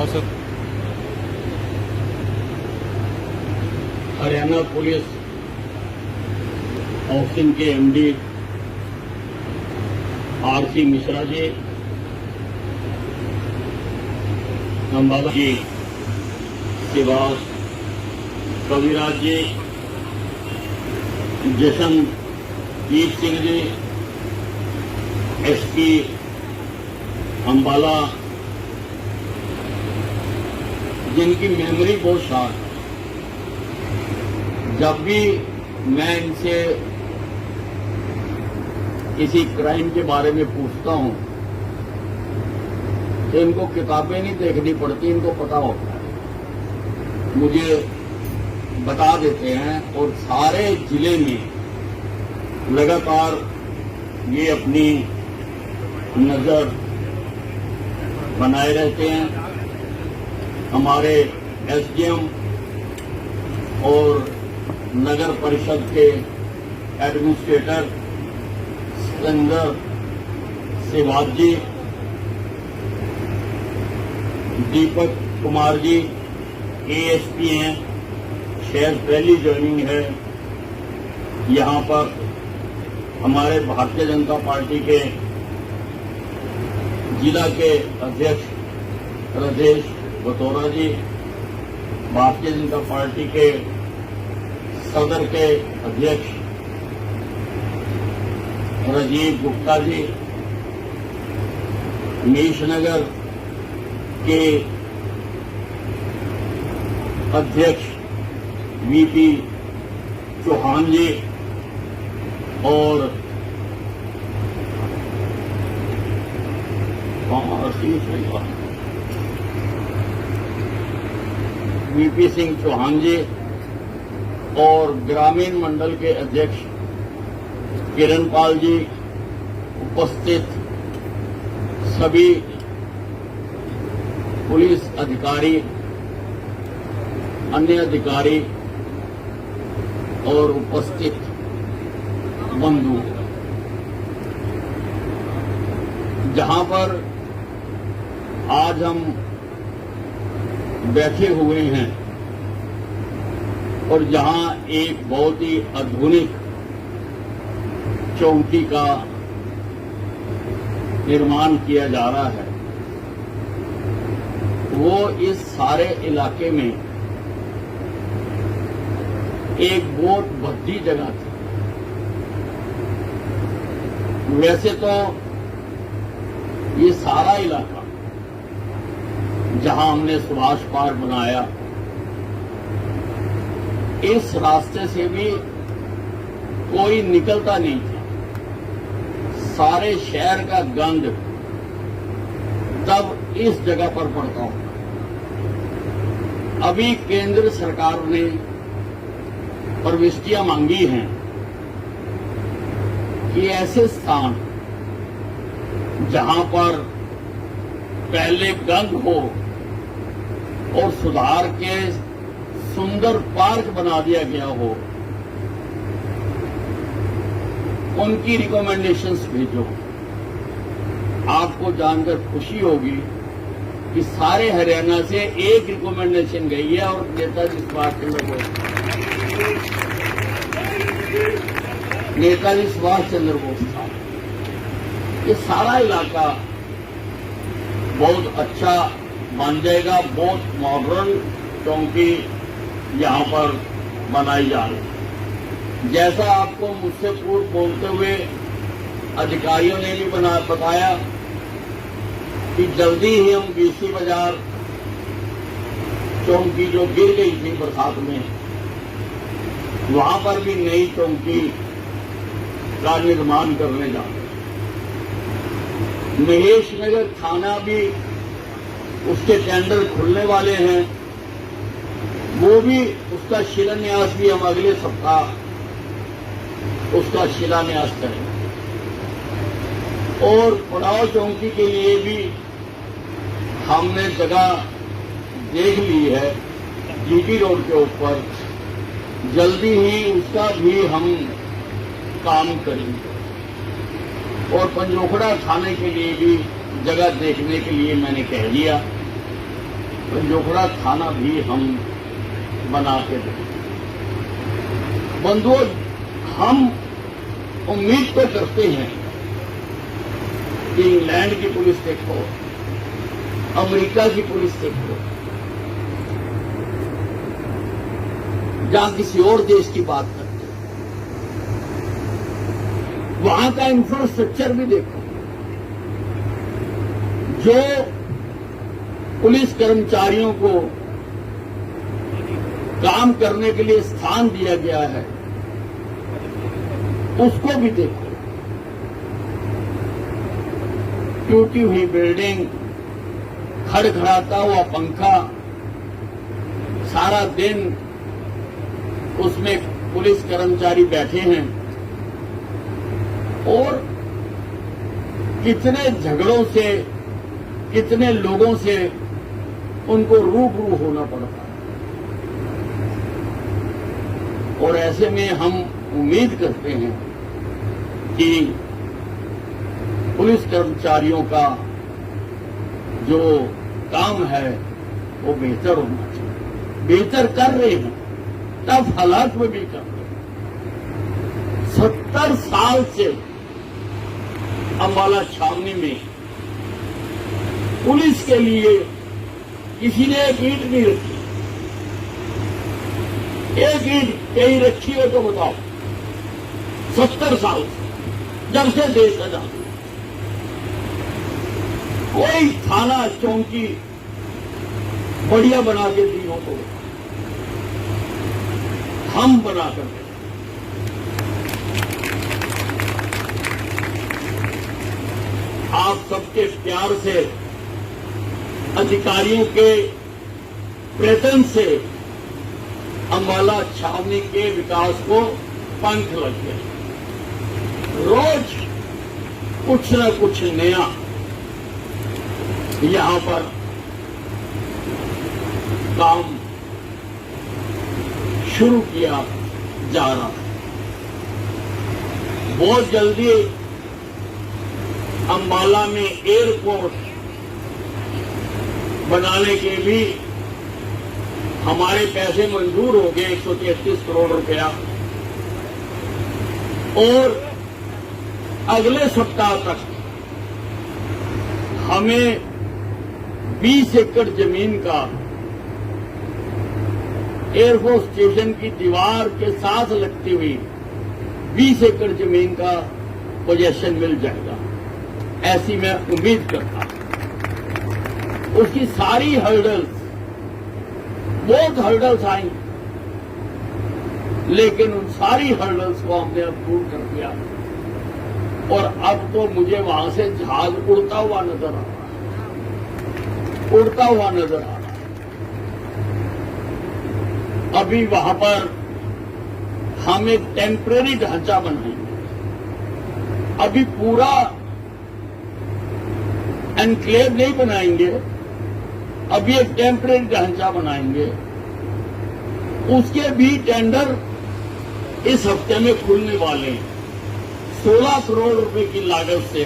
हाँ sir. Haryana police housing के MD RC Mishra ji, Ambala जी, सिवास कविराज जी, Jashandeep Singh ji, SP Ambala, जिनकी मेमोरी बहुत शार्प है। जब भी मैं इनसे किसी क्राइम के बारे में पूछता हूं तो इनको किताबें नहीं देखनी पड़ती, इनको पता होता है, मुझे बता देते हैं और सारे जिले में लगातार ये अपनी नजर बनाए रहते हैं। हमारे एसडीएम और नगर परिषद के एडमिनिस्ट्रेटर सिकंदर सिवाज जी, दीपक कुमार जी एएसपी हैं, शायद पहली ज्वाइनिंग है। यहां पर हमारे भारतीय जनता पार्टी के जिला के अध्यक्ष राजेश बतौरा जी, भारतीय जनता पार्टी के सदर के अध्यक्ष राजीव गुप्ता जी, नीशनगर के अध्यक्ष वीपी चौहान जी और वीपी सिंह चौहान जी और ग्रामीण मंडल के अध्यक्ष किरण पाल जी, उपस्थित सभी पुलिस अधिकारी, अन्य अधिकारी और उपस्थित बंधु, जहां पर आज हम बैठे हुए हैं और जहां एक बहुत ही आधुनिक चौकी का निर्माण किया जा रहा है, वो इस सारे इलाके में एक बहुत भद्दी जगह थी। वैसे तो ये सारा इलाका जहां हमने सुभाष पार्क बनाया, इस रास्ते से भी कोई निकलता नहीं था। सारे शहर का गंद तब इस जगह पर पड़ता होगा। अभी केंद्र सरकार ने प्रविष्टियां मांगी हैं कि ऐसे स्थान जहां पर पहले गंद हो और सुधार के सुंदर पार्क बना दिया गया हो, उनकी रिकमेंडेशंस भेजो। आपको जानकर खुशी होगी कि सारे हरियाणा से एक रिकमेंडेशन गई है और नेताजी सुभाष चंद्र बोस था। ये सारा इलाका बहुत अच्छा बन जाएगा, बहुत मॉडर्न चौकी यहां पर बनाई जा रही है। जैसा आपको मुझसे पूर्व बोलते हुए अधिकारियों ने भी बताया कि जल्दी ही हम बीसी बाजार चौकी जो गिर गई थी बरसात में, वहां पर भी नई चौकी का निर्माण करने जा रहे हैं। महेश नगर थाना भी उसके टेंडर खुलने वाले हैं, वो भी उसका शिलान्यास भी हम अगले सप्ताह उसका शिलान्यास करेंगे। और पड़ाव चौकी के लिए भी हमने जगह देख ली है जीटी रोड के ऊपर, जल्दी ही उसका भी हम काम करेंगे। और पंजोखड़ा थाने के लिए भी जगह देखने के लिए मैंने कह दिया। पंजोखड़ा थाना भी हम बना के दें। बंधुओं, हम उम्मीद तो करते हैं कि इंग्लैंड की पुलिस देखो, अमेरिका की पुलिस देखो, जहां किसी और देश की बात करते हैं, वहां का इंफ्रास्ट्रक्चर भी देखो। जो पुलिस कर्मचारियों को काम करने के लिए स्थान दिया गया है, उसको भी देखो। टूटी हुई बिल्डिंग, खड़खड़ाता हुआ पंखा, सारा दिन उसमें पुलिस कर्मचारी बैठे हैं और कितने झगड़ों से, कितने लोगों से उनको रूबरू होना पड़ता है। और ऐसे में हम उम्मीद करते हैं कि पुलिस कर्मचारियों का जो काम है वो बेहतर होना चाहिए। बेहतर कर रहे हैं, टफ हालात में भी कर रहे हैं। 70 साल से अंबाला छावनी में पुलिस के लिए किसी ने एक ईंट नहीं रखी। एक ईंट कहीं रखी हो तो बताओ। 70 साल से, जब से देश आजाद हुआ, कोई थाना चौकी बढ़िया बना के दी हो तो हम बना कर दें। आप सबके प्यार से, अधिकारियों के प्रयत्न से अंबाला छावनी के विकास को पंख लग गए। रोज कुछ न कुछ नया यहां पर काम शुरू किया जा रहा है। बहुत जल्दी अंबाला में एयरपोर्ट बनाने के भी हमारे पैसे मंजूर हो गए, 133 करोड़ रुपया। और अगले सप्ताह तक हमें 20 एकड़ जमीन का एयरफोर्स स्टेशन की दीवार के साथ लगती हुई 20 एकड़ जमीन का पोजेशन मिल जाएगा, ऐसी मैं उम्मीद करता हूं। उसकी सारी हर्डल्स, बहुत हर्डल्स आई, लेकिन उन सारी हर्डल्स को हमने अब दूर कर दिया और अब तो मुझे वहां से जहाज उड़ता हुआ नजर आ रहा है, उड़ता हुआ नजर आ रहा है। अभी वहां पर हम एक टेम्परेरी ढांचा बनाएंगे। अभी पूरा एनक्लेव नहीं बनाएंगे, अभी एक टेम्परेरी ढांचा बनाएंगे। उसके भी टेंडर इस हफ्ते में खुलने वाले हैं, 16 करोड़ रुपए की लागत से,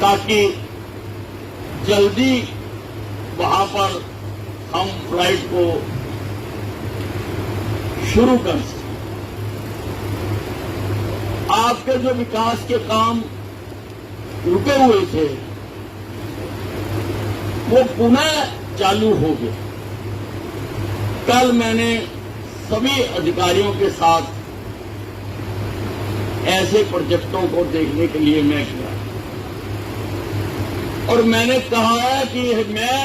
ताकि जल्दी वहां पर हम फ्लाइट को शुरू कर सकें। आपके जो विकास के काम रुके हुए थे वो पुनः चालू हो गए। कल मैंने सभी अधिकारियों के साथ ऐसे प्रोजेक्टों को देखने के लिए मैं गया और मैंने कहा है कि मैं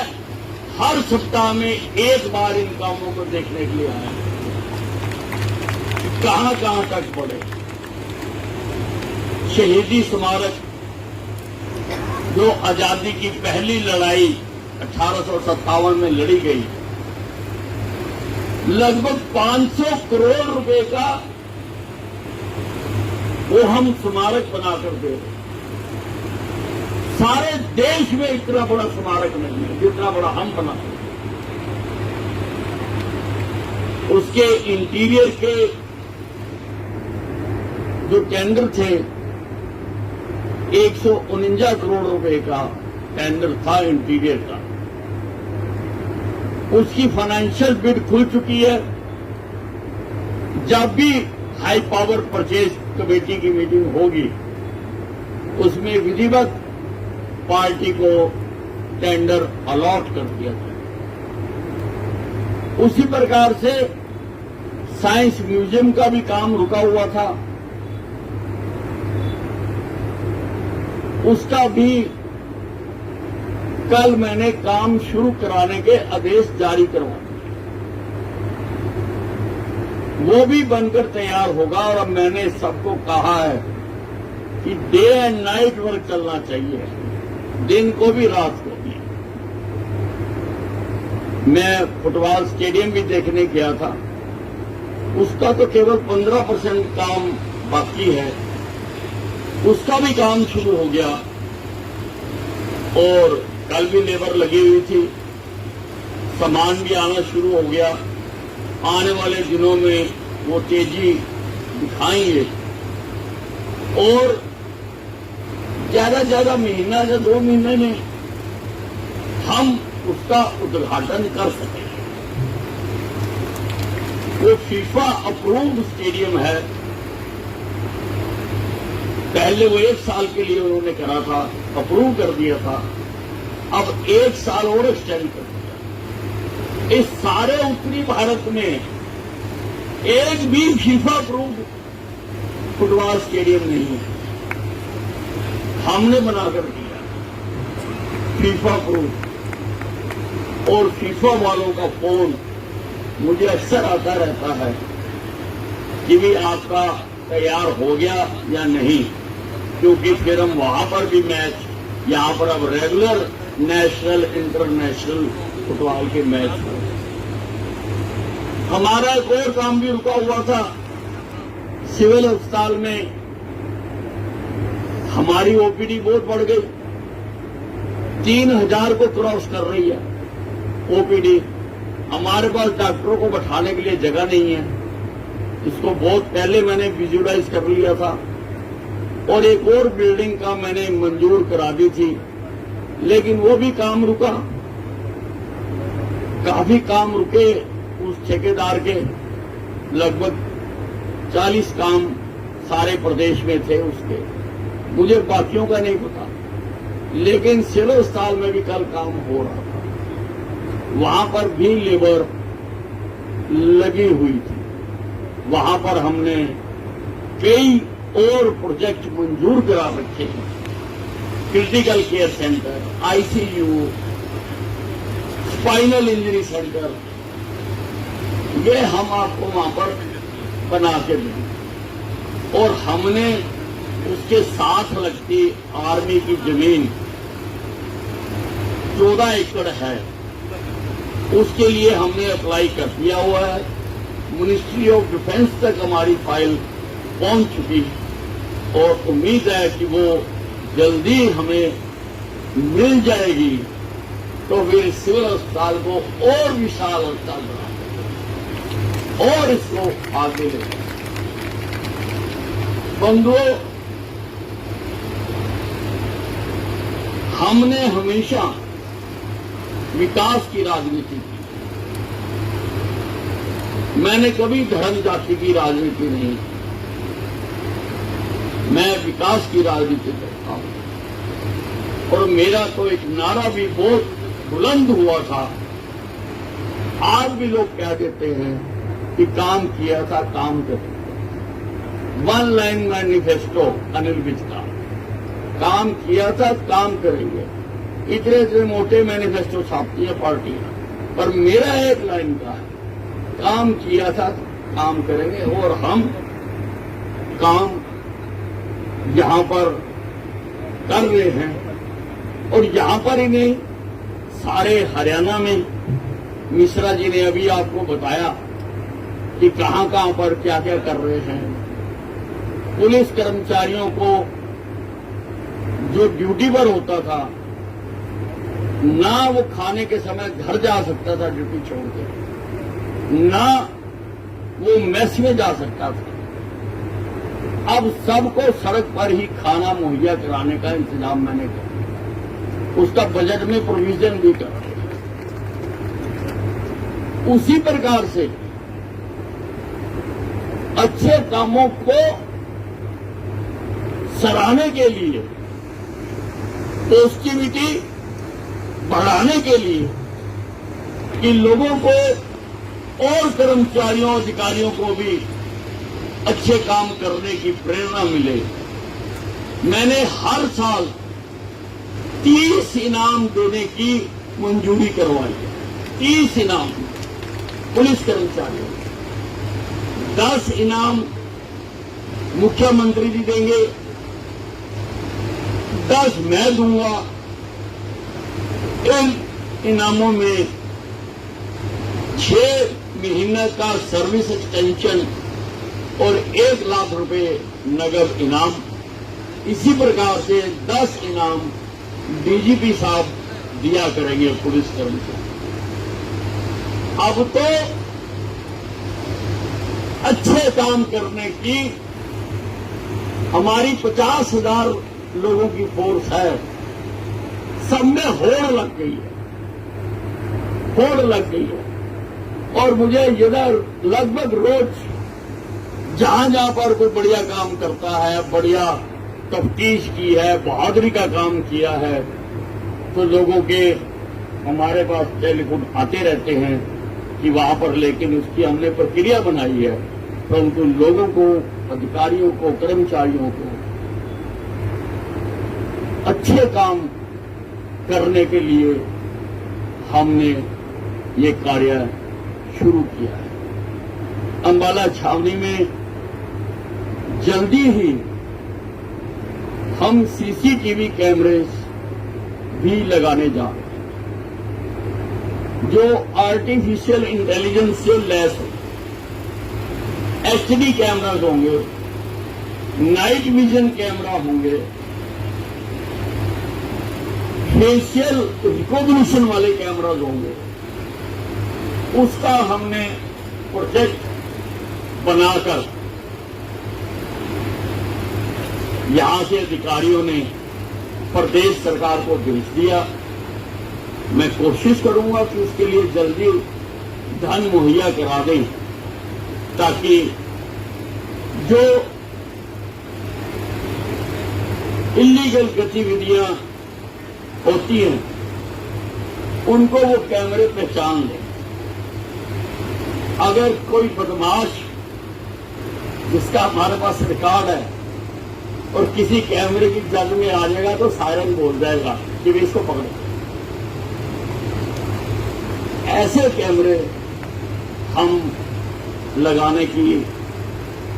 हर सप्ताह में एक बार इन कामों को देखने के लिए आया, कहां कहां तक पड़े। शहीदी स्मारक, जो आजादी की पहली लड़ाई 1857 में लड़ी गई, लगभग 500 करोड़ रुपए का वो हम स्मारक बनाकर दे रहे। सारे देश में इतना बड़ा स्मारक नहीं है जितना बड़ा हम बनाते हैं। उसके इंटीरियर के जो टेंडर थे, 149 करोड़ रुपए का टेंडर था इंटीरियर का। उसकी फाइनेंशियल बिड खुल चुकी है। जब भी हाई पावर परचेज कमेटी की मीटिंग होगी उसमें विधिवत पार्टी को टेंडर अलॉट कर दिया जाए। उसी प्रकार से साइंस म्यूजियम का भी काम रुका हुआ था, उसका भी कल मैंने काम शुरू कराने के आदेश जारी करवा दिए। वो भी बनकर तैयार होगा और अब मैंने सबको कहा है कि डे एंड नाइट वर्क चलना चाहिए, दिन को भी रात को भी। मैं फुटबॉल स्टेडियम भी देखने गया था, उसका तो केवल 15% काम बाकी है, उसका भी काम शुरू हो गया और कल भी लेबर लगी हुई थी, सामान भी आना शुरू हो गया। आने वाले दिनों में वो तेजी दिखाएंगे और ज्यादा से ज्यादा महीना या 2 महीने में हम उसका उद्घाटन कर सकेंगे। वो फीफा अप्रूव्ड स्टेडियम है। पहले वो 1 साल के लिए उन्होंने करा था, अप्रूव कर दिया था, अब 1 साल और एक्सटेंड कर दिया। इस सारे उत्तरी भारत में एक भी फीफा अप्रूव्ड फुटबॉल स्टेडियम नहीं है, हमने बनाकर दिया फीफा अप्रूव्ड। और फीफा वालों का फोन मुझे अक्सर आता रहता है कि भी आपका तैयार हो गया या नहीं, क्योंकि फिर हम वहां पर भी मैच, यहां पर अब रेगुलर नेशनल इंटरनेशनल फुटबॉल के मैच हो। हमारा एक और काम भी रुका हुआ था, सिविल अस्पताल में हमारी ओपीडी बहुत बढ़ गई, 3000 को क्रॉस कर रही है ओपीडी। हमारे पास डॉक्टरों को बैठाने के लिए जगह नहीं है, इसको बहुत पहले मैंने विजुअलाइज कर लिया था और एक और बिल्डिंग का मैंने मंजूर करा दी थी, लेकिन वो भी काम रुका। काफी काम रुके, उस ठेकेदार के लगभग 40 काम सारे प्रदेश में थे उसके, मुझे बाकियों का नहीं पता, लेकिन सिविल अस्पताल में भी कल काम हो रहा था, वहां पर भी लेबर लगी हुई थी। वहां पर हमने कई और प्रोजेक्ट मंजूर करा रखे हैं, critical care centre, ICU, spinal injury centre, ये हम आपको वहां पर बना के दें। और हमने उसके साथ लगती आर्मी की जमीन 14 एकड़ है, उसके लिए हमने अप्लाई कर दिया हुआ है। मिनिस्ट्री ऑफ डिफेंस तक हमारी फाइल पहुंच चुकी और उम्मीद है कि वो जल्दी हमें मिल जाएगी, तो फिर सिविल अस्पताल को और विशाल अस्पताल बना और इसको आगे ले जाए। बंधुओं, हमने हमेशा विकास की राजनीति की, मैंने कभी धर्म जाति की राजनीति नहीं की, मैं विकास की राजनीति करता हूं। और मेरा तो एक नारा भी बहुत बुलंद हुआ था, आज भी लोग कह देते हैं कि काम किया था, काम करेंगे। 1 लाइन मैनिफेस्टो अनिल विज का, काम किया था, काम करेंगे। इतने मोटे मैनिफेस्टो छापती है पार्टियां, पर मेरा 1 लाइन का है, काम किया था, काम करेंगे। और हम काम यहां पर कर रहे हैं, और यहां पर ही नहीं, सारे हरियाणा में। मिश्रा जी ने अभी आपको बताया कि कहां कहां पर क्या क्या कर रहे हैं। पुलिस कर्मचारियों को जो ड्यूटी पर होता था, ना वो खाने के समय घर जा सकता था ड्यूटी छोड़ के, ना वो मेस में जा सकता था, अब सबको सड़क पर ही खाना मुहैया कराने का इंतजाम मैंने किया, उसका बजट में प्रोविजन भी कर। उसी प्रकार से अच्छे कामों को सराहने के लिए, पॉजिटिविटी बढ़ाने के लिए, कि लोगों को और कर्मचारियों अधिकारियों को भी अच्छे काम करने की प्रेरणा मिले, मैंने हर साल 30 इनाम देने की मंजूरी करवाई है। 30 इनाम पुलिस कर्मचारियों, 10 इनाम मुख्यमंत्री जी देंगे, 10 मैं दूंगा। इन इनामों में 6 महीने का सर्विस एक्सटेंशन और 1 लाख रुपए नगद इनाम। इसी प्रकार से 10 इनाम डीजीपी साहब दिया करेंगे पुलिस कर्मचारी। अब तो अच्छे काम करने की हमारी 50,000 लोगों की फोर्स है, सब में होड़ लग गई है, होड़ लग गई है। और मुझे इधर लगभग रोज जहां जहां पर कोई बढ़िया काम करता है, बढ़िया तफ्तीश की है, बहादुरी का काम किया है, तो लोगों के हमारे पास टेलीफोन आते रहते हैं कि वहां पर, लेकिन उसकी हमने प्रक्रिया बनाई है, परंतु लोगों को, अधिकारियों को, कर्मचारियों को अच्छे काम करने के लिए हमने ये कार्य शुरू किया है। अंबाला छावनी में जल्दी ही हम सीसीटीवी कैमरे भी लगाने जा रहे हैं, जो आर्टिफिशियल इंटेलिजेंस से लैस हो। एचडी कैमराज होंगे, नाइट विजन कैमरा होंगे, फेशियल रिकॉग्निशन वाले कैमराज होंगे। उसका हमने प्रोजेक्ट बनाकर यहां से अधिकारियों ने प्रदेश सरकार को भेज दिया। मैं कोशिश करूंगा कि उसके लिए जल्दी धन मुहैया करा दें, ताकि जो इलीगल गतिविधियां होती हैं उनको वो कैमरे पहचान लें। अगर कोई बदमाश जिसका हमारे पास रिकॉर्ड है और किसी कैमरे की जद में आ जाएगा तो सायरन बोल जाएगा कि वे इसको पकड़े। ऐसे कैमरे हम लगाने की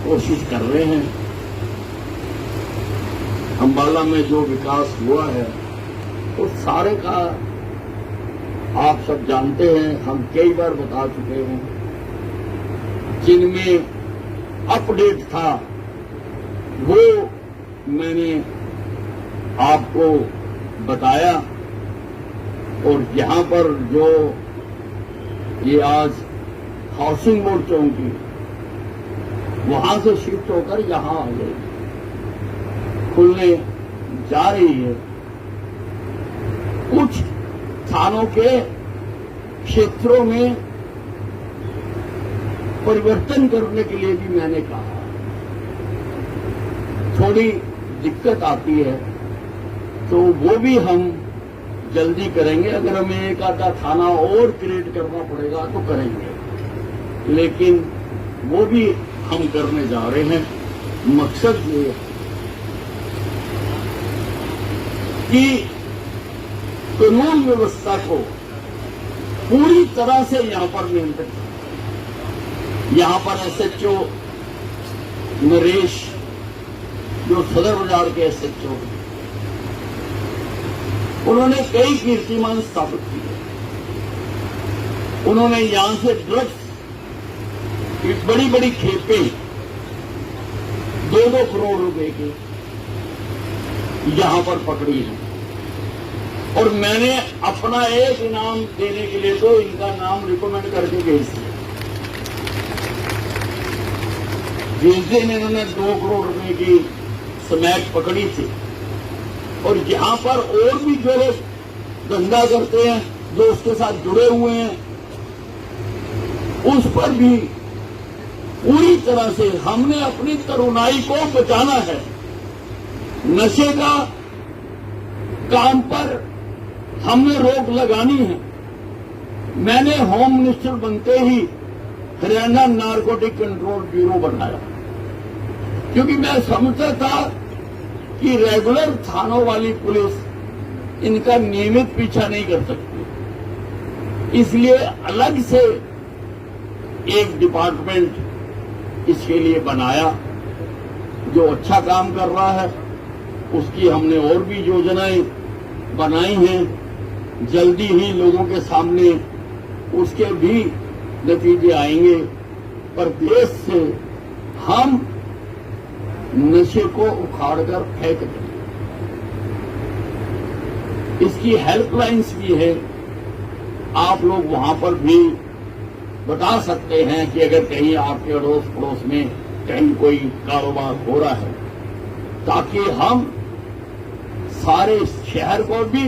कोशिश कर रहे हैं। अंबाला में जो विकास हुआ है उस सारे का आप सब जानते हैं, हम कई बार बता चुके हैं। जिनमें अपडेट था वो मैंने आपको बताया, और यहां पर जो ये आज हाउसिंग बोर्ड चौकी वहां से शिफ्ट होकर यहां आ गई, खुलने जा रही है। कुछ थानों के क्षेत्रों में परिवर्तन करने के लिए भी मैंने कहा, थोड़ी दिक्कत आती है तो वो भी हम जल्दी करेंगे। अगर हमें एक आधा थाना और क्रिएट करना पड़ेगा तो करेंगे, लेकिन वो भी हम करने जा रहे हैं। मकसद ये है कि कानून व्यवस्था को पूरी तरह से यहां पर नियंत्रित, यहां पर एसएचओ नरेश जो सदर बाजार के एसएचओ, उन्होंने कई कीर्तिमान स्थापित किए। उन्होंने यहां से ड्रग्स की बड़ी बड़ी खेपें 2-2 करोड़ रुपए की यहां पर पकड़ी है, और मैंने अपना एक इनाम देने के लिए तो इनका नाम रिकमेंड करके भेज दिया। जिस दिन इन्होंने 2 करोड़ रुपए की स्मैक पकड़ी थी, और यहां पर और भी जो लोग धंधा करते हैं, जो उसके साथ जुड़े हुए हैं, उस पर भी पूरी तरह से हमने अपनी तरुणाई को बचाना है। नशे का काम पर हमने रोक लगानी है। मैंने होम मिनिस्टर बनते ही हरियाणा नारकोटिक कंट्रोल ब्यूरो बनाया, क्योंकि मैं समझता था कि रेगुलर थानों वाली पुलिस इनका नियमित पीछा नहीं कर सकती। इसलिए अलग से एक डिपार्टमेंट इसके लिए बनाया, जो अच्छा काम कर रहा है। उसकी हमने और भी योजनाएं बनाई हैं। जल्दी ही लोगों के सामने उसके भी नतीजे आएंगे। पर देश से हम नशे को उखाड़कर फेंक दें। इसकी हेल्पलाइंस भी है, आप लोग वहां पर भी बता सकते हैं कि अगर कहीं आपके अड़ोस पड़ोस में कहीं कोई कारोबार हो रहा है, ताकि हम सारे शहर को भी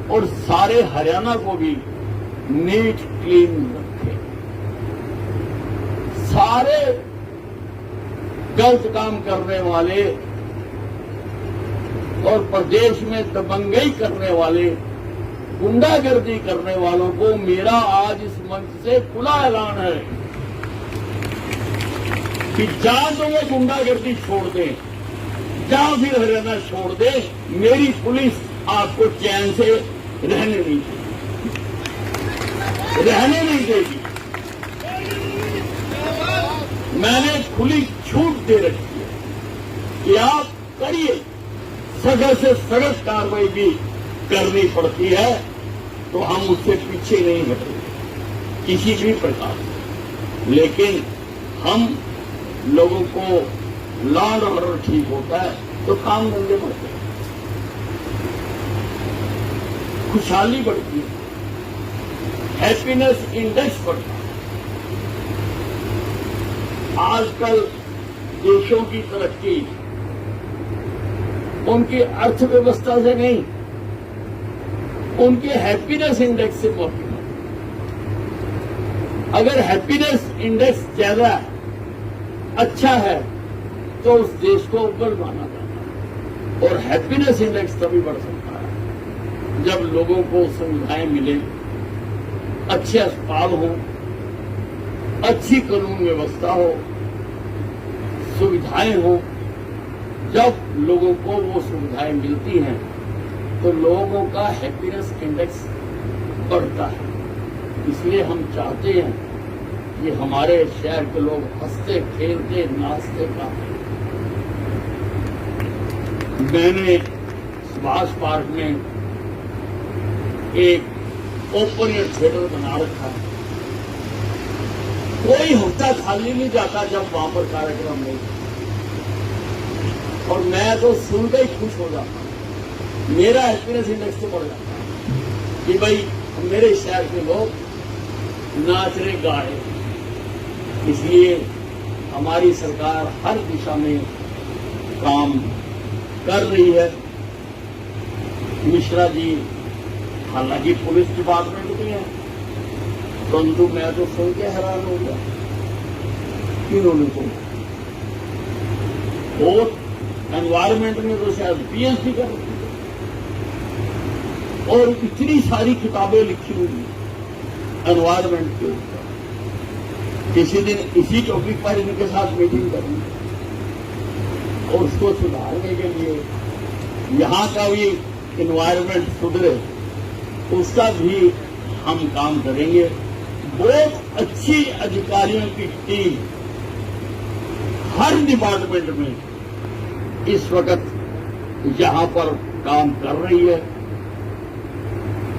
और सारे हरियाणा को भी नीट क्लीन रखें। सारे गलत काम करने वाले और प्रदेश में दबंगई करने वाले, गुंडागर्दी करने वालों को मेरा आज इस मंच से खुला ऐलान है कि जा तो वो गुंडागर्दी छोड़ दें, या फिर हरियाणा छोड़ दे। मेरी पुलिस आपको चैन से रहने नहीं देगी। मैंने खुली छूट दे रखी है कि आप करिए। सख्त से सख्त कार्रवाई भी करनी पड़ती है तो हम उससे पीछे नहीं हटेंगे किसी भी प्रकार से। लेकिन हम लोगों को लॉ एंड ऑर्डर ठीक होता है तो काम धंधे बढ़ते हैं, खुशहाली बढ़ती है, हैप्पीनेस इंडेक्स बढ़ता है। आजकल देशों की तरक्की उनकी अर्थव्यवस्था से नहीं, उनके हैप्पीनेस इंडेक्स से मौजूद है। अगर हैप्पीनेस इंडेक्स ज्यादा अच्छा है तो उस देश को ऊपर माना जाता है। और हैप्पीनेस इंडेक्स तभी बढ़ सकता है जब लोगों को सुविधाएं मिले, अच्छे अस्पताल हो, अच्छी कानून व्यवस्था हो, सुविधाएं हो। जब लोगों को वो सुविधाएं मिलती हैं तो लोगों का हैप्पीनेस इंडेक्स बढ़ता है। इसलिए हम चाहते हैं कि हमारे शहर के लोग हंसते खेलते नाचते गाते। मैंने सुभाष पार्क में एक ओपन एयर थिएटर बना रखा है। कोई हफ्ता खाली नहीं जाता जब वहां पर कार्यक्रम नहीं, और मैं तो सुनकर ही खुश हो जाता हूं। मेरा हैप्पीनेस इंडेक्स तो बढ़ जाता है कि भाई मेरे शहर के लोग नाच रहे गा रहे। इसलिए हमारी सरकार हर दिशा में काम कर रही है। मिश्रा जी हालांकि पुलिस डिपार्टमेंट में है, परंतु मैं तो सुन के हैरान हो गया कि उन्होंने तो और एनवायरमेंट में तो शायद पीएचडी कर रही है और इतनी सारी किताबें लिखी हुई एनवायरमेंट के ऊपर। किसी दिन इसी टॉपिक पर इनके साथ मीटिंग करनी और उसको सुधारने के लिए यहाँ का भी एनवायरमेंट सुधरे, उसका भी हम काम करेंगे। बहुत अच्छी अधिकारियों की टीम हर डिपार्टमेंट में इस वक्त यहाँ पर काम कर रही है।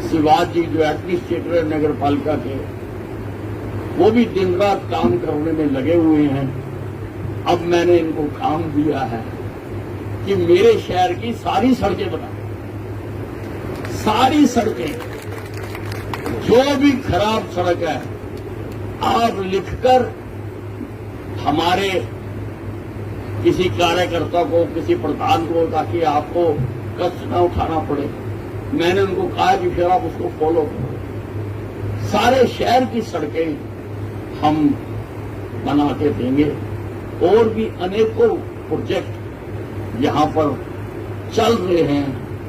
शिवाज जी जो एडमिनिस्ट्रेटर नगर पालिका के, वो भी दिन रात काम करने में लगे हुए हैं। अब मैंने इनको काम दिया है कि मेरे शहर की सारी सड़कें बना, सारी सड़कें, जो भी खराब सड़क है आप लिखकर हमारे किसी कार्यकर्ता को, किसी प्रधान को, ताकि आपको कष्ट न उठाना पड़े। मैंने उनको कहा कि फिर आप उसको फॉलो करो। सारे शहर की सड़कें हम बना के देंगे। और भी अनेकों प्रोजेक्ट यहाँ पर चल रहे हैं।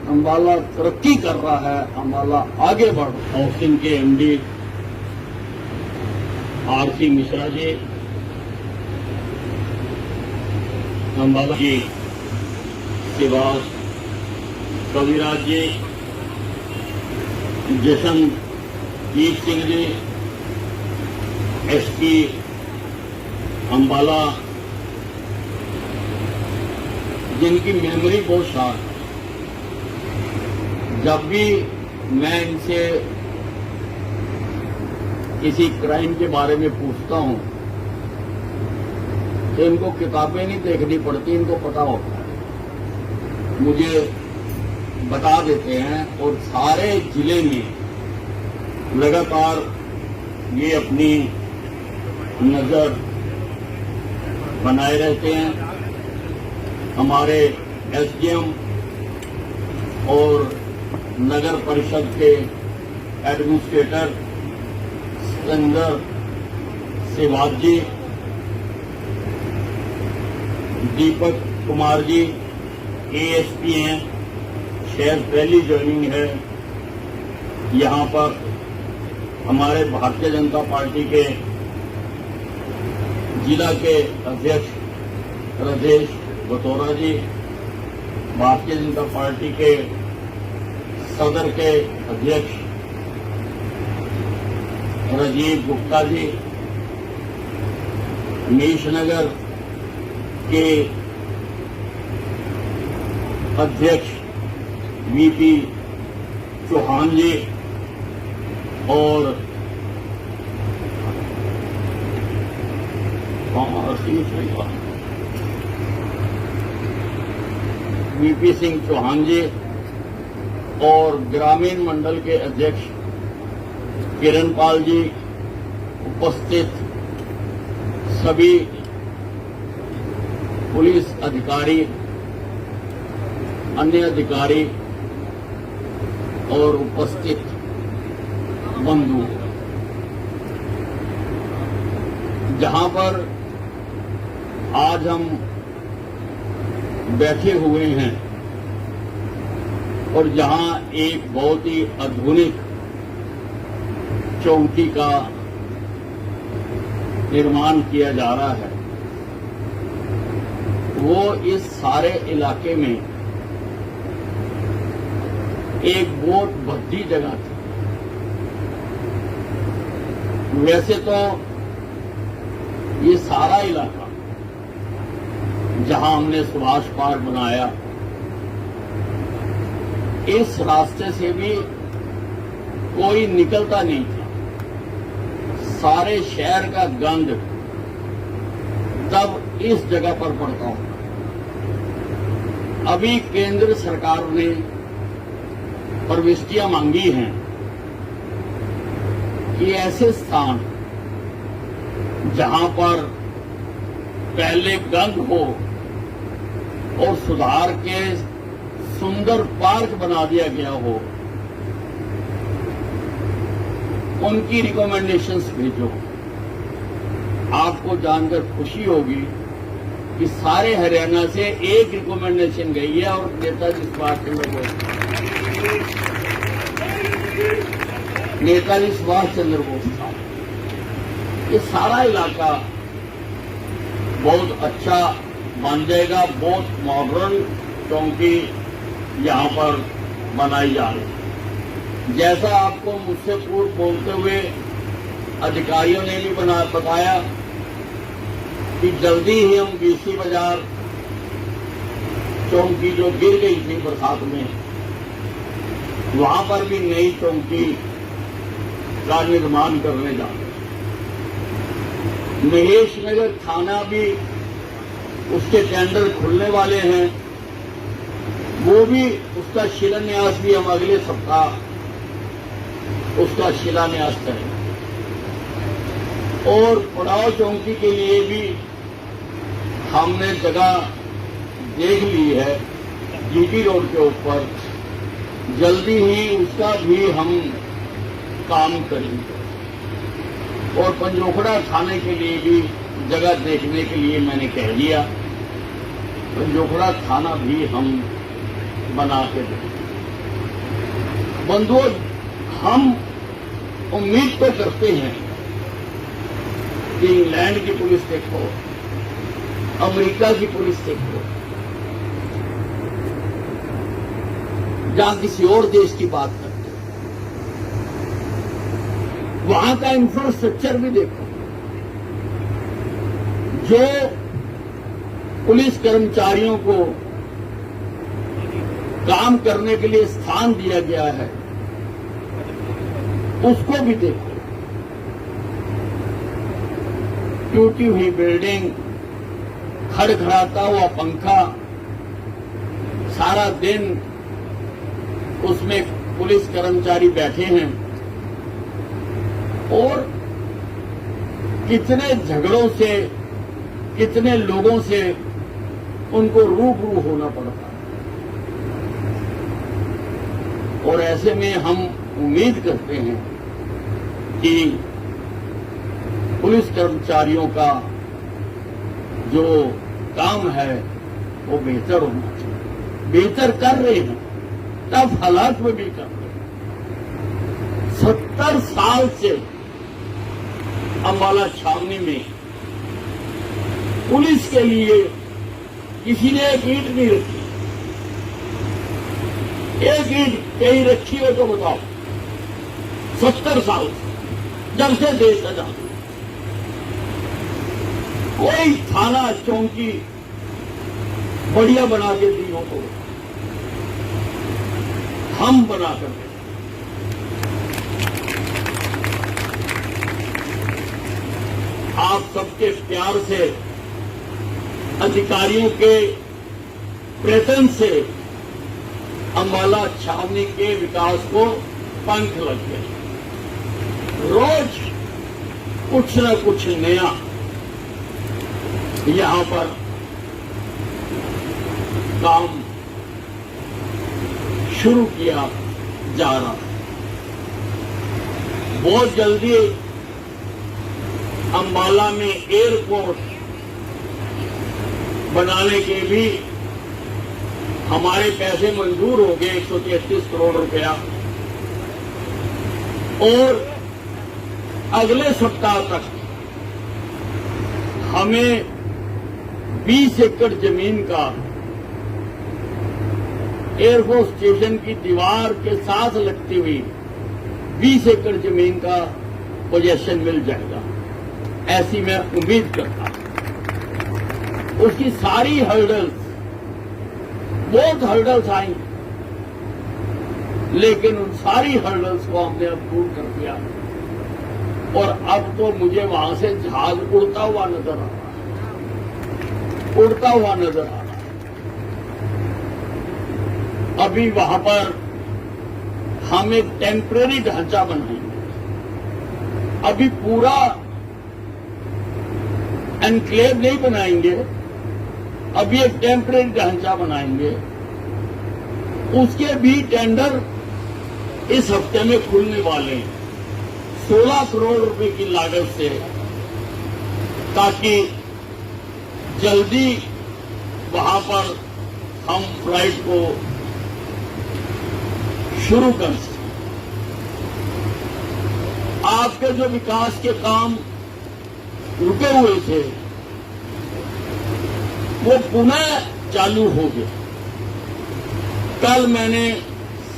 अम्बाला तरक्की कर रहा है, अम्बाला आगे बढ़। हाउसिंग के एमडी आरसी मिश्रा जी, अम्बाला जी शिवास कविराज जी, जशनजीत सिंह जी, एसपी अम्बाला, जिनकी मेमोरी बहुत शार्प है। जब भी मैं इनसे किसी क्राइम के बारे में पूछता हूं तो इनको किताबें नहीं देखनी पड़ती, इनको पता होता है, मुझे बता देते हैं। और सारे जिले में लगातार ये अपनी नजर बनाए रहते हैं। हमारे एसडीएम और नगर परिषद के एडमिनिस्ट्रेटर सिकंदर सेवाग जी, दीपक कुमार जी एएसपी हैं, शहर पहली ज्वाइनिंग है। यहाँ पर हमारे भारतीय जनता पार्टी के जिला के अध्यक्ष राजेश बतौरा जी, भारतीय जनता पार्टी के सदर के अध्यक्ष राजीव गुप्ता जी, नीशनगर के अध्यक्ष वीपी चौहान जी और वीपी सिंह चौहान जी और ग्रामीण मंडल के अध्यक्ष किरण पाल जी, उपस्थित सभी पुलिस अधिकारी, अन्य अधिकारी और उपस्थित बंधु, जहां पर आज हम बैठे हुए हैं और जहां एक बहुत ही आधुनिक चौकी का निर्माण किया जा रहा है, वो इस सारे इलाके में एक बहुत भद्दी जगह थी। वैसे तो ये सारा इलाका जहां हमने सुभाष पार्क बनाया, इस रास्ते से भी कोई निकलता नहीं था। सारे शहर का गंद तब इस जगह पर पड़ता होगा। अभी केंद्र सरकार ने प्रविष्टियां मांगी हैं कि ऐसे स्थान जहां पर पहले गंद हो और सुधार के सुंदर पार्क बना दिया गया हो, उनकी रिकमेंडेशंस भेजो। आपको जानकर खुशी होगी कि सारे हरियाणा से एक रिकमेंडेशन गई है और नेताजी सुभाष चंद्र बोस, नेताजी सुभाष चंद्र बोस था। ये सारा इलाका बहुत अच्छा बन जाएगा, बहुत मॉडर्न चौकी यहाँ पर बनाई जा रही है। जैसा आपको मुझसे पूर्व बोलते हुए अधिकारियों ने भी बताया कि जल्दी ही हम बीसी बाजार चौकी जो गिर गई थी बरसात में, वहां पर भी नई चौकी का निर्माण करने जा रहे हैं। महेश नगर थाना भी उसके टेंडर खुलने वाले हैं, वो भी उसका शिलान्यास भी हम अगले सप्ताह उसका शिलान्यास करेंगे। और पड़ाव चौकी के लिए भी हमने जगह देख ली है जीटी रोड के ऊपर, जल्दी ही उसका भी हम काम करेंगे। और पंजोखड़ा थाने के लिए भी जगह देखने के लिए मैंने कह दिया। पंजोखड़ा थाना भी हम बना के दें। बंधुओं, हम उम्मीद तो करते हैं कि इंग्लैंड की पुलिस देखो, अमेरिका की पुलिस देखो, जहां किसी और देश की बात करते हैं, वहां का इंफ्रास्ट्रक्चर भी देखो। जो पुलिस कर्मचारियों को काम करने के लिए स्थान दिया गया है, उसको भी देखो। टूटी हुई बिल्डिंग, खड़खड़ाता हुआ पंखा, सारा दिन उसमें पुलिस कर्मचारी बैठे हैं और कितने झगड़ों से, कितने लोगों से उनको रूबरू होना पड़ता है। और ऐसे में हम उम्मीद करते हैं कि पुलिस कर्मचारियों का जो काम है वो बेहतर होना चाहिए। बेहतर कर रहे हैं, टफ हालात में भी कर रहे हैं। 70 साल से अंबाला छावनी में पुलिस के लिए किसी ने एक ईंट नहीं रखी। एक ईंट कहीं रखी हो तो बताओ। 70 साल जब से देश आजाद, कोई थाना चौकी बढ़िया बना के दी हो तो हम बना कर दें। आप सबके प्यार से, अधिकारियों के प्रयत्न से अंबाला छावनी के विकास को पंख लग गए। रोज कुछ न कुछ नया यहां पर काम शुरू किया जा रहा है। बहुत जल्दी अंबाला में एयरपोर्ट बनाने के भी हमारे पैसे मंजूर हो गए, 133 करोड़ रुपया। और अगले सप्ताह तक हमें 20 एकड़ जमीन का एयरफोर्स स्टेशन की दीवार के साथ लगती हुई 20 एकड़ जमीन का पोजेशन मिल जाएगा, ऐसी मैं उम्मीद करता हूं। उसकी सारी हर्डल्स, बहुत हर्डल्स आई, लेकिन उन सारी हर्डल्स को हमने अब दूर कर दिया और अब तो मुझे वहां से जहाज उड़ता हुआ नजर आ रहा है, उड़ता हुआ नजर आ रहा है। अभी वहां पर हम एक टेम्परेरी ढांचा बनाएंगे। अभी पूरा एनक्लेव नहीं बनाएंगे, अभी एक टेम्परेरी ढांचा बनाएंगे। उसके भी टेंडर इस हफ्ते में खुलने वाले हैं, 16 करोड़ रुपए की लागत से, ताकि जल्दी वहां पर हम फ्लाइट को शुरू कर सकें। आपके जो विकास के काम रुके हुए थे वो पुनः चालू हो गए। कल मैंने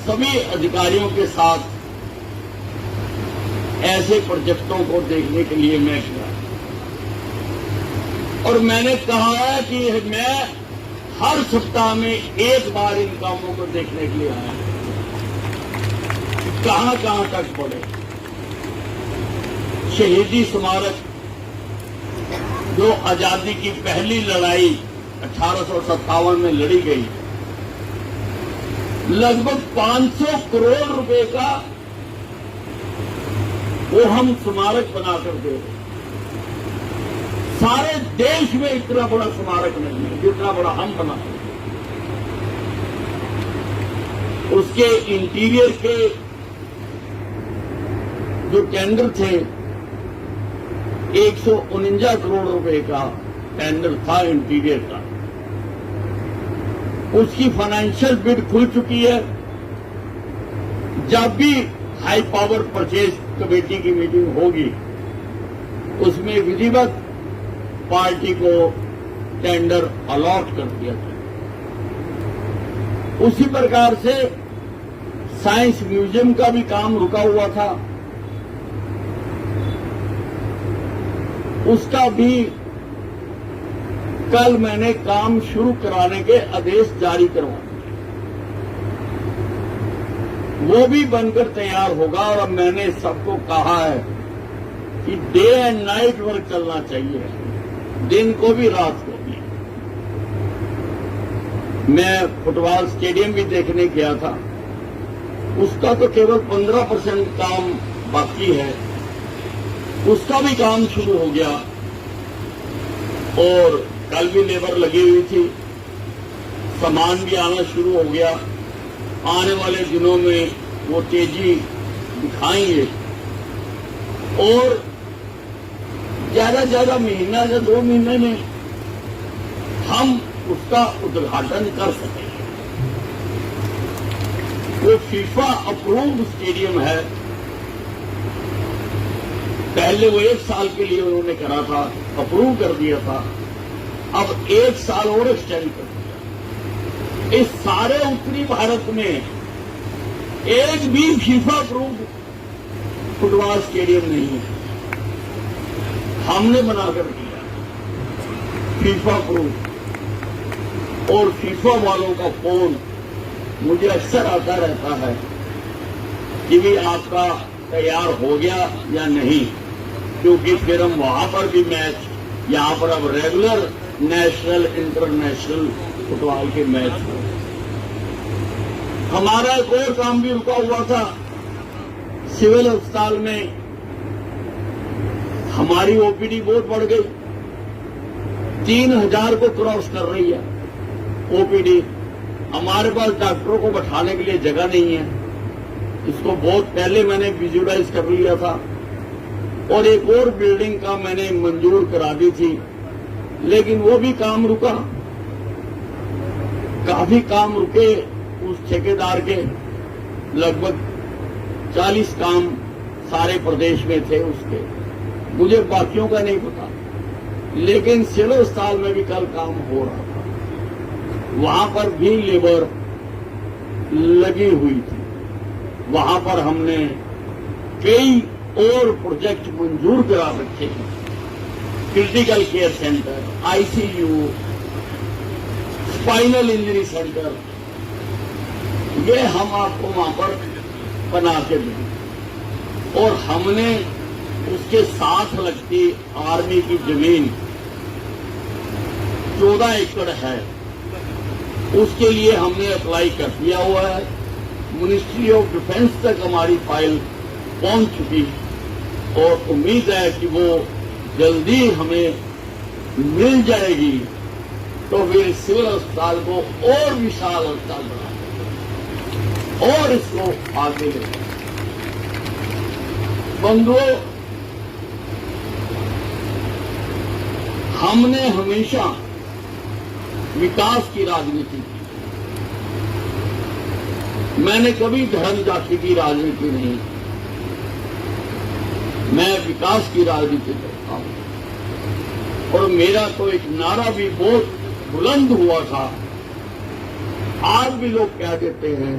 सभी अधिकारियों के साथ ऐसे प्रोजेक्टों को देखने के लिए मैं गया और मैंने कहा है कि मैं हर सप्ताह में एक बार इन कामों को देखने के लिए आया, कहां कहां तक पड़े। शहीदी स्मारक, जो आजादी की पहली लड़ाई 1857 में लड़ी गई, लगभग 500 करोड़ रुपए का वो हम स्मारक बनाकर दे रहे। सारे देश में इतना बड़ा स्मारक नहीं है जितना बड़ा हम बनाते हैं। उसके इंटीरियर के जो टेंडर थे 149 करोड़ रुपए का टेंडर था इंटीरियर का। उसकी फाइनेंशियल बिड खुल चुकी है। जब भी हाई पावर परचेज कमेटी की मीटिंग होगी उसमें विधिवत पार्टी को टेंडर अलॉट कर दिया जाए। उसी प्रकार से साइंस म्यूजियम का भी काम रुका हुआ था, उसका भी कल मैंने काम शुरू कराने के आदेश जारी करवाए। वो भी बनकर तैयार होगा और अब मैंने सबको कहा है कि डे एंड नाइट वर्क चलना चाहिए, दिन को भी रात को भी। मैं फुटबॉल स्टेडियम भी देखने गया था, उसका तो केवल 15% काम बाकी है, उसका भी काम शुरू हो गया और कल भी लेबर लगी हुई थी, सामान भी आना शुरू हो गया। आने वाले दिनों में वो तेजी दिखाएंगे और ज्यादा से ज्यादा महीना या 2 महीने में हम उसका उद्घाटन कर सकेंगे। वो फीफा अप्रूव्ड स्टेडियम है। पहले वो 1 साल के लिए उन्होंने करा था, अप्रूव कर दिया था, अब 1 साल और एक्सटेंड कर दिया। इस सारे उत्तरी भारत में एक भी फीफा अप्रूव्ड फुटबॉल स्टेडियम नहीं है, हमने बनाकर दिया फीफा अप्रूव्ड। और फीफा वालों का फोन मुझे अक्सर आता रहता है कि भी आपका तैयार हो गया या नहीं, क्योंकि फिर हम वहां पर भी मैच, यहां पर अब रेगुलर नेशनल इंटरनेशनल फुटबॉल के मैच हो। हमारा एक और काम भी रुका हुआ था, सिविल अस्पताल में हमारी ओपीडी बहुत बढ़ गई, 3000 को क्रॉस कर रही है ओपीडी। हमारे पास डॉक्टरों को बैठाने के लिए जगह नहीं है, इसको बहुत पहले मैंने विजुअलाइज कर लिया था और एक और बिल्डिंग का मैंने मंजूर करा दी थी, लेकिन वो भी काम रुका। काफी काम रुके, उस ठेकेदार के लगभग 40 काम सारे प्रदेश में थे उसके, मुझे बाकियों का नहीं पता, लेकिन सिविल अस्पताल में भी कल काम हो रहा था, वहां पर भी लेबर लगी हुई थी। वहां पर हमने कई और प्रोजेक्ट मंजूर करा रखे हैं, critical care centre, ICU, spinal injury centre, ये हम आपको वहां पर बना के देंगे। और हमने उसके साथ लगती आर्मी की जमीन 14 एकड़ है, उसके लिए हमने अप्लाई कर दिया हुआ है। मिनिस्ट्री ऑफ डिफेंस तक हमारी फाइल पहुंच चुकी और उम्मीद है कि वो जल्दी हमें मिल जाएगी, तो फिर सिविल अस्पताल को और विशाल अस्पताल बना और इसको आगे ले। बंधुओं, हमने हमेशा विकास की राजनीति की, मैंने कभी धर्म जाति की राजनीति नहीं, मैं विकास की राजनीति करता हूं। और मेरा तो एक नारा भी बहुत बुलंद हुआ था, आज भी लोग कह देते हैं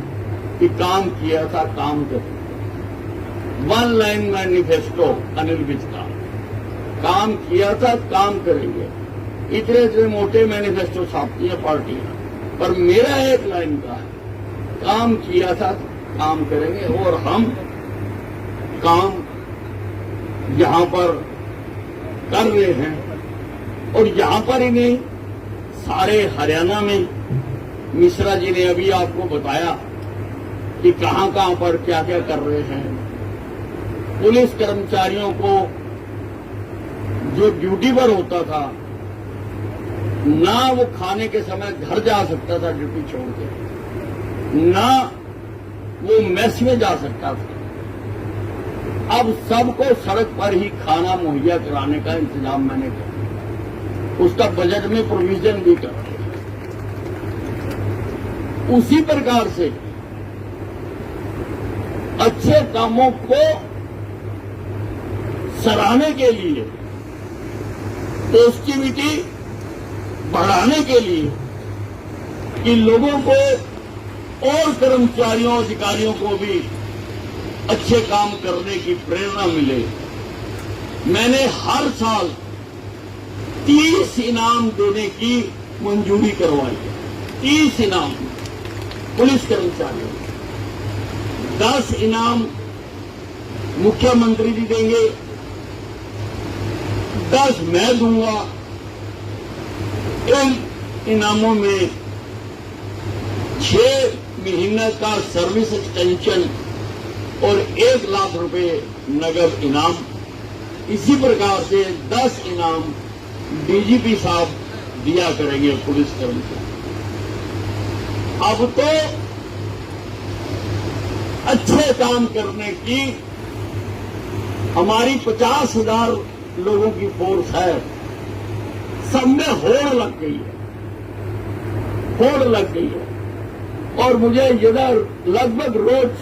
कि काम किया था, काम कर। 1 लाइन मैनिफेस्टो अनिल विज का, काम किया था, काम करेंगे। इतने मोटे मैनिफेस्टो छापती है पार्टियां, पर मेरा 1 लाइन का है, काम किया था, काम करेंगे। और हम काम यहां पर कर रहे हैं और यहां पर ही नहीं, सारे हरियाणा में मिश्रा जी ने अभी आपको बताया कि कहां कहां पर क्या क्या कर रहे हैं। पुलिस कर्मचारियों को जो ड्यूटी पर होता था, ना वो खाने के समय घर जा सकता था ड्यूटी छोड़ के, ना वो मेस में जा सकता था। अब सबको सड़क पर ही खाना मुहैया कराने का इंतजाम मैंने किया, उसका बजट में प्रोविजन भी कर। उसी प्रकार से अच्छे कामों को सराहने के लिए, पॉजिटिविटी बढ़ाने के लिए, कि लोगों को और कर्मचारियों अधिकारियों को भी अच्छे काम करने की प्रेरणा मिले, मैंने हर साल 30 इनाम देने की मंजूरी करवाई है। 30 इनाम पुलिस कर्मचारियों, 10 इनाम मुख्यमंत्री जी देंगे, 10 मैं दूंगा। इन इनामों में 6 महीने का सर्विस एक्सटेंशन और 1 लाख रुपए नगद इनाम। इसी प्रकार से 10 इनाम डीजीपी साहब दिया करेंगे पुलिस कर्मचारी। अब तो अच्छे काम करने की हमारी 50,000 लोगों की फोर्स है, सब में होड़ लग गई है, होड़ लग गई है। और मुझे इधर लगभग रोज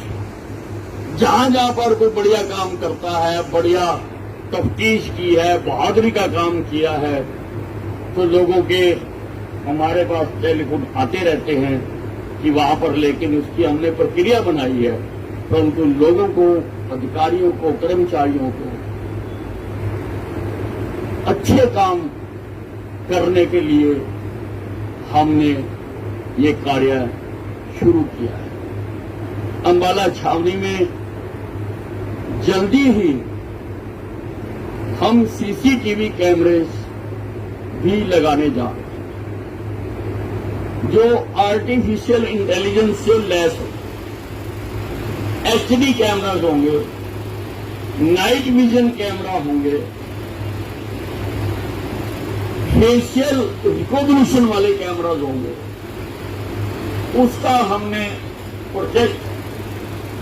जहां जहां पर कोई बढ़िया काम करता है, बढ़िया तफ्तीश की है, बहादुरी का काम किया है, तो लोगों के हमारे पास टेलीफोन आते रहते हैं कि वहां पर, लेकिन उसकी हमने प्रक्रिया बनाई है, परंतु लोगों को, अधिकारियों को, कर्मचारियों को अच्छे काम करने के लिए हमने ये कार्य शुरू किया है। अंबाला छावनी में जल्दी ही हम सीसीटीवी कैमरेज भी लगाने जा रहे हैं, जो आर्टिफिशियल इंटेलिजेंस से लैस हो। एचडी कैमराज होंगे, नाइट विजन कैमरा होंगे, फेशियल रिकॉग्निशन वाले कैमराज होंगे। उसका हमने प्रोजेक्ट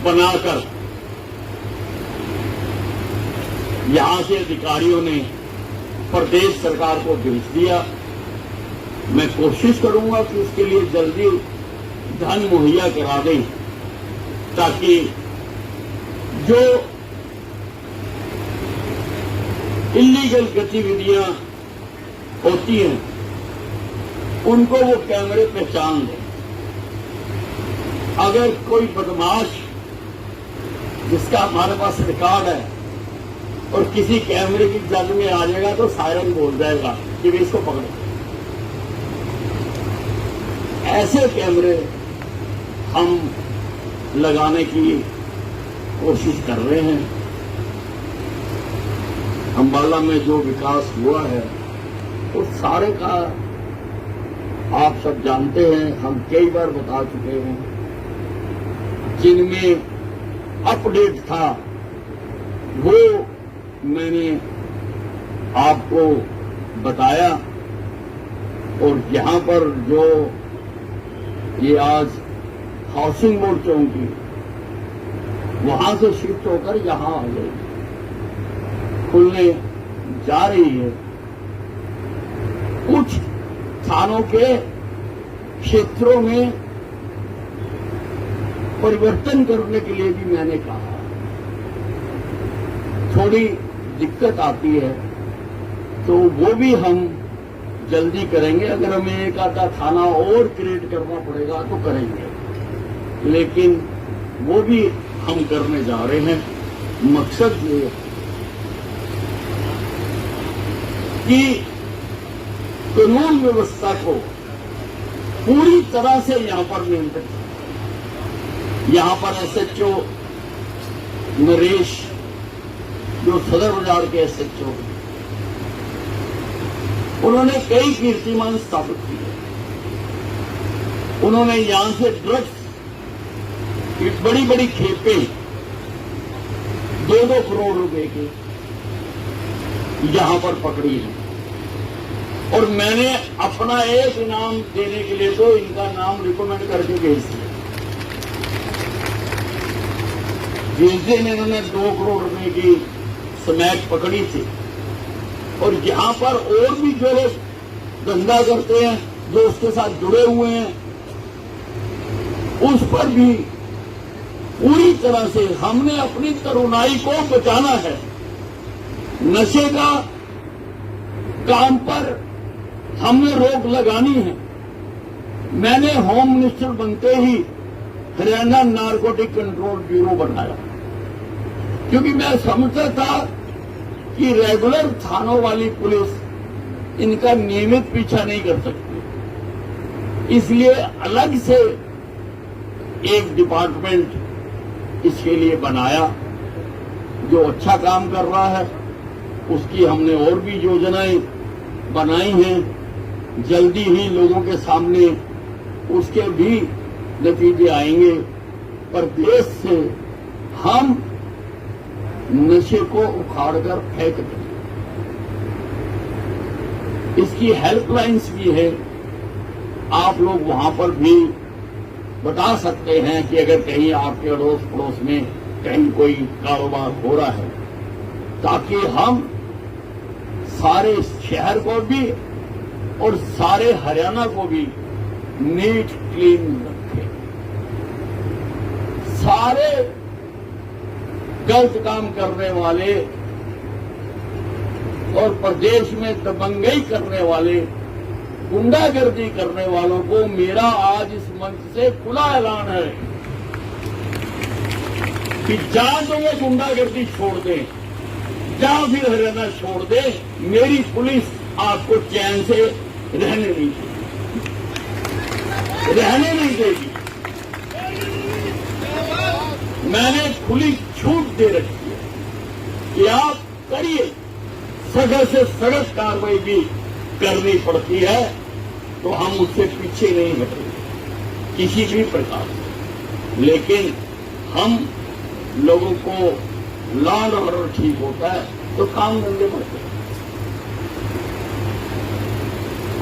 बनाकर यहां से अधिकारियों ने प्रदेश सरकार को भेज दिया। मैं कोशिश करूंगा कि उसके लिए जल्दी धन मुहैया करा दें, ताकि जो इलीगल गतिविधियां होती हैं उनको वो कैमरे पहचान लें। अगर कोई बदमाश जिसका हमारे पास रिकॉर्ड है और किसी कैमरे की जद में आ जाएगा तो सायरन बोल जाएगा कि वे इसको पकड़ो। ऐसे कैमरे हम लगाने की कोशिश कर रहे हैं। अंबाला में जो विकास हुआ है वो सारे का आप सब जानते हैं, हम कई बार बता चुके हैं। जिनमें अपडेट था वो मैंने आपको बताया, और यहां पर जो ये आज हाउसिंग बोर्ड चौकी वहां से शिफ्ट होकर यहां आ गई, खुलने जा रही है। कुछ थानों के क्षेत्रों में परिवर्तन करने के लिए भी मैंने कहा, थोड़ी दिक्कत आती है तो वो भी हम जल्दी करेंगे। अगर हमें एक आधा थाना और क्रिएट करना पड़ेगा तो करेंगे, लेकिन वो भी हम करने जा रहे हैं। मकसद ये है कि कानून व्यवस्था को पूरी तरह से यहां पर नियंत्रित, यहां पर एसएचओ नरेश जो सदर बाजार के एसएचओ, उन्होंने कई कीर्तिमान स्थापित किए। उन्होंने यहां से ड्रग्स की बड़ी बड़ी खेपें 2-2 करोड़ रुपए की यहां पर पकड़ी है, और मैंने अपना एक इनाम देने के लिए तो इनका नाम रिकमेंड करके भेज दिया। जिस दिन इन्होंने 2 करोड़ रुपए की स्मैक पकड़ी थी, और यहां पर और भी जो लोग धंधा करते हैं, जो उसके साथ जुड़े हुए हैं, उस पर भी पूरी तरह से हमने अपनी तरुणाई को बचाना है। नशे का काम पर हमने रोक लगानी है। मैंने होम मिनिस्टर बनते ही हरियाणा नारकोटिक कंट्रोल ब्यूरो बनाया, क्योंकि मैं समझता था कि रेगुलर थानों वाली पुलिस इनका नियमित पीछा नहीं कर सकती, इसलिए अलग से एक डिपार्टमेंट इसके लिए बनाया, जो अच्छा काम कर रहा है। उसकी हमने और भी योजनाएं बनाई हैं, जल्दी ही लोगों के सामने उसके भी नतीजे आएंगे। पर देश से हम नशे को उखाड़कर फेंक दें। इसकी हेल्पलाइंस भी है, आप लोग वहां पर भी बता सकते हैं कि अगर कहीं आपके अड़ोस पड़ोस में कहीं कोई कारोबार हो रहा है, ताकि हम सारे शहर को भी और सारे हरियाणा को भी नीट क्लीन रखें। सारे गलत काम करने वाले और प्रदेश में दबंगई करने वाले, गुंडागर्दी करने वालों को मेरा आज इस मंच से खुला ऐलान है कि जा तो वो गुंडागर्दी छोड़ दें, या फिर हरियाणा छोड़ दे, मेरी पुलिस आपको चैन से रहने नहीं देगी। मैंने खुली छूट दे रखी है कि आप करिए, सख्त से सख्त कार्रवाई भी करनी पड़ती है तो हम उससे पीछे नहीं हटेंगे किसी भी प्रकार से। लेकिन हम लोगों को लॉ एंड ऑर्डर ठीक होता है तो काम धंधे बढ़ते हैं,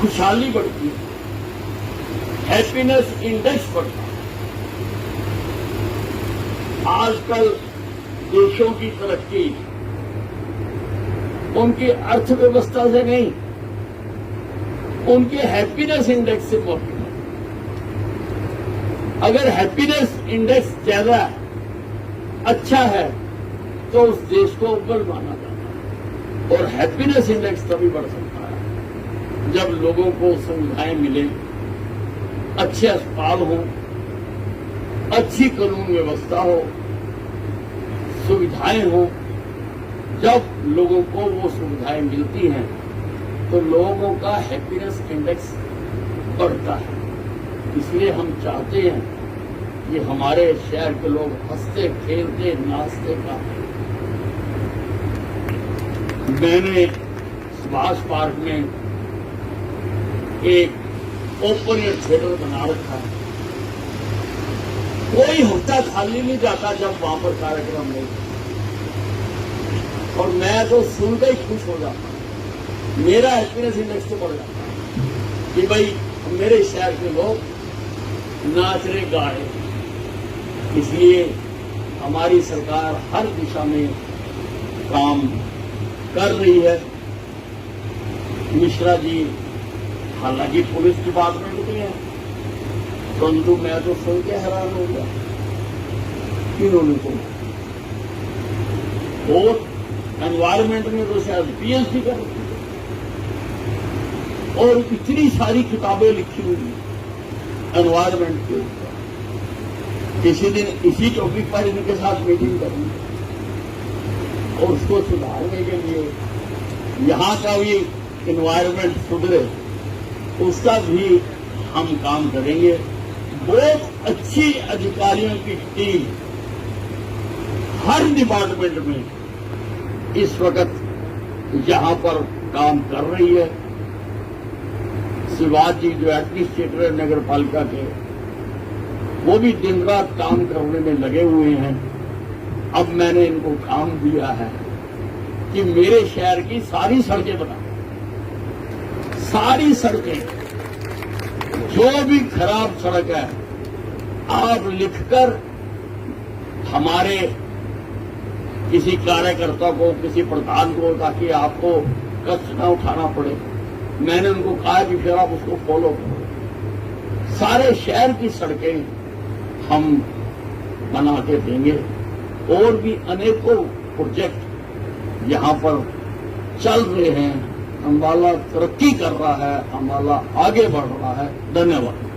खुशहाली बढ़ती है, हैप्पीनेस इंडेक्स बढ़ता है। आजकल देशों की तरक्की उनकी अर्थव्यवस्था से नहीं, उनके हैप्पीनेस इंडेक्स से बढ़ती है। अगर हैप्पीनेस इंडेक्स ज्यादा अच्छा है तो उस देश को अव्वल माना जाता है, और हैप्पीनेस इंडेक्स तभी बढ़ सकता है जब लोगों को सुविधाएं मिले, अच्छे अस्पताल हो, अच्छी कानून व्यवस्था हो, सुविधाएं हो। जब लोगों को वो सुविधाएं मिलती हैं तो लोगों का हैप्पीनेस इंडेक्स बढ़ता है। इसलिए हम चाहते हैं कि हमारे शहर के लोग हंसते खेलते नाचते गाते। मैंने सुभाष पार्क में एक ओपन एयर थिएटर बना रखा है, कोई हफ्ता खाली नहीं जाता जब वहां पर कार्यक्रम नहीं, और मैं तो सुनकर ही खुश हो जाता हूं। मेरा हैप्पीनेस इंडेक्स तो बढ़ जाता है कि भाई मेरे शहर के लोग नाच रहे गा रहे। इसलिए हमारी सरकार हर दिशा में काम कर रही है। मिश्रा जी हालांकि पुलिस डिपार्टमेंट में है, परंतु मैं तो सुन के हैरान हो गया इन्होंने तो और एनवायरमेंट में तो शायद पीएचडी कर रही है, और इतनी सारी किताबें लिखी हुई एनवायरमेंट के ऊपर। किसी दिन इसी टॉपिक पर इनके साथ मीटिंग करूंगी और उसको सुधारने के लिए यहाँ का भी एनवायरमेंट सुधरे, उसका भी हम काम करेंगे। बहुत अच्छी अधिकारियों की टीम हर डिपार्टमेंट में इस वक्त यहाँ पर काम कर रही है। शिवाजी जी जो एडमिनिस्ट्रेटर नगर पालिका के, वो भी दिन रात काम करने में लगे हुए हैं। अब मैंने इनको काम दिया है कि मेरे शहर की सारी सड़कें बना, सारी सड़कें, जो भी खराब सड़क है आप लिखकर हमारे किसी कार्यकर्ता को, किसी प्रधान को, ताकि आपको कष्ट न उठाना पड़े। मैंने उनको कहा कि फिर आप उसको फॉलो करो। सारे शहर की सड़कें हम बना के देंगे। और भी अनेकों प्रोजेक्ट यहां पर चल रहे हैं। अंबाला तरक्की कर रहा है, अंबाला आगे बढ़ रहा है। धन्यवाद।